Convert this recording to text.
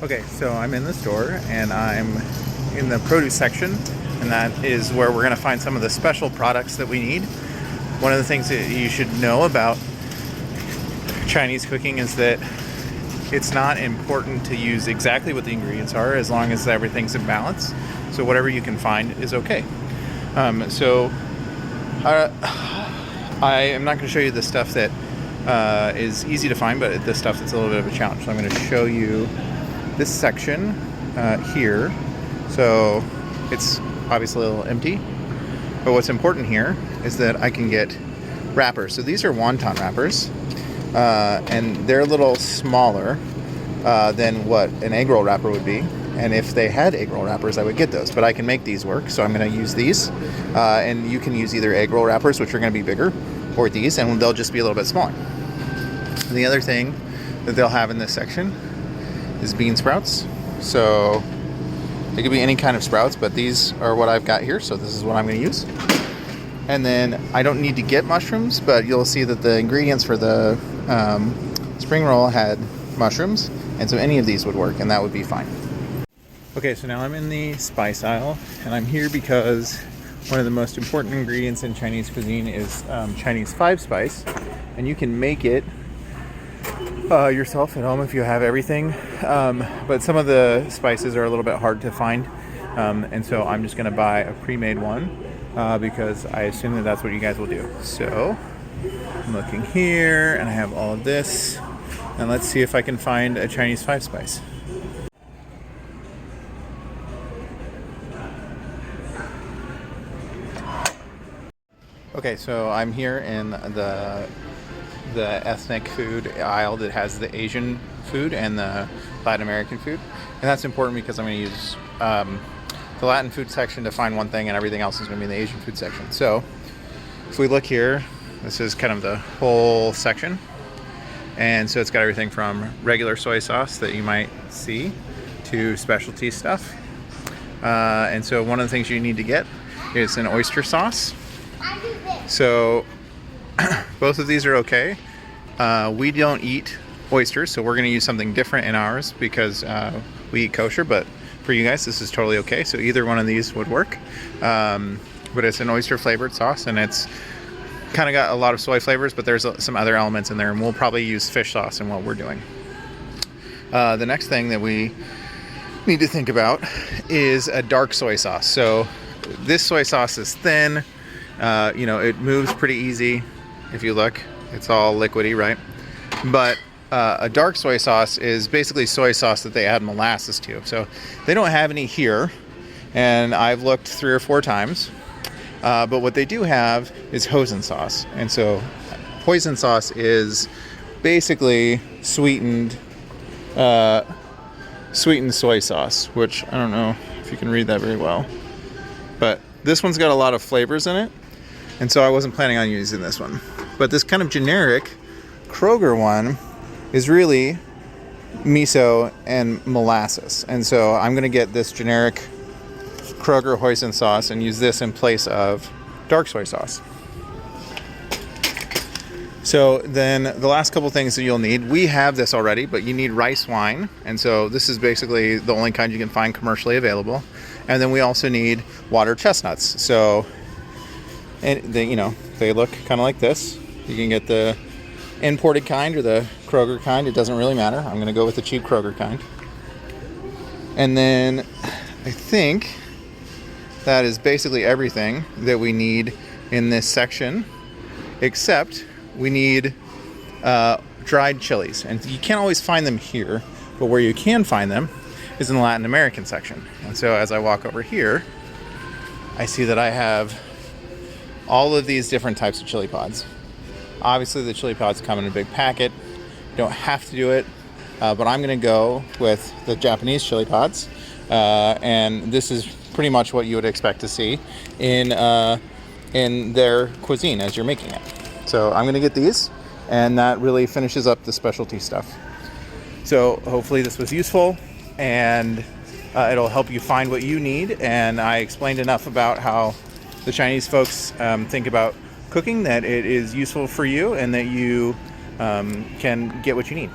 Okay, so I'm in the store and I'm in the produce section, and that is where we're going to find some of the special products that we need. One of the things that you should know about Chinese cooking is that it's not important to use exactly what the ingredients are as long as everything's in balance. So whatever you can find is okay. I am not going to show you the stuff that is easy to find, but the stuff that's a little bit of a challenge. So I'm going to show you this section here. So it's obviously a little empty, but what's important here is that I can get wrappers. So these are wonton wrappers, and they're a little smaller than what an egg roll wrapper would be. And if they had egg roll wrappers, I would get those, but I can make these work. So I'm going to use these, and you can use either egg roll wrappers, which are going to be bigger, or these, and they'll just be a little bit smaller. And the other thing that they'll have in this section is bean sprouts. So it could be any kind of sprouts, but these are what I've got here, so this is what I'm going to use. And then I don't need to get mushrooms, but you'll see that the ingredients for the spring roll had mushrooms, and so any of these would work, and that would be fine. Okay, so now I'm in the spice aisle, and I'm here because one of the most important ingredients in Chinese cuisine is Chinese 5-spice, and you can make it yourself at home if you have everything, but some of the spices are a little bit hard to find, and so I'm just going to buy a pre-made one because I assume that that's what you guys will do. So I'm looking here, and I have all of this, and let's see if I can find a Chinese 5-spice. Okay, so I'm here in the ethnic food aisle that has the Asian food and the Latin American food, and that's important because I'm going to use the Latin food section to find one thing, and everything else is going to be in the Asian food section. So if we look here, this is kind of the whole section, and so it's got everything from regular soy sauce that you might see to specialty stuff, and so one of the things you need to get is an oyster sauce. So both of these are okay. We don't eat oysters, so we're going to use something different in ours because we eat kosher, but for you guys this is totally okay. So either one of these would work, but it's an oyster flavored sauce, and it's kind of got a lot of soy flavors, but there's some other elements in there, and we'll probably use fish sauce in what we're doing. The next thing that we need to think about is a dark soy sauce. So this soy sauce is thin. It moves pretty easy. If you look, it's all liquidy, right? But a dark soy sauce is basically soy sauce that they add molasses to. So they don't have any here, and I've looked 3 or 4 times. But what they do have is hoisin sauce. And so hoisin sauce is basically sweetened soy sauce, which I don't know if you can read that very well. But this one's got a lot of flavors in it, and so I wasn't planning on using this one. But this kind of generic Kroger one is really miso and molasses. And so I'm going to get this generic Kroger hoisin sauce and use this in place of dark soy sauce. So then the last couple things that you'll need, we have this already, but you need rice wine. And so this is basically the only kind you can find commercially available. And then we also need water chestnuts. So, and they look kind of like this. You can get the imported kind or the Kroger kind. It doesn't really matter. I'm going to go with the cheap Kroger kind. And then I think that is basically everything that we need in this section, except we need dried chilies. And you can't always find them here, but where you can find them is in the Latin American section. And so as I walk over here, I see that I have all of these different types of chili pods. Obviously the chili pods come in a big packet. You don't have to do it, but I'm gonna go with the Japanese chili pods. And this is pretty much what you would expect to see in their cuisine as you're making it. So I'm gonna get these, and that really finishes up the specialty stuff. So hopefully this was useful, and it'll help you find what you need. And I explained enough about how the Chinese folks think about cooking that it is useful for you and that you can get what you need.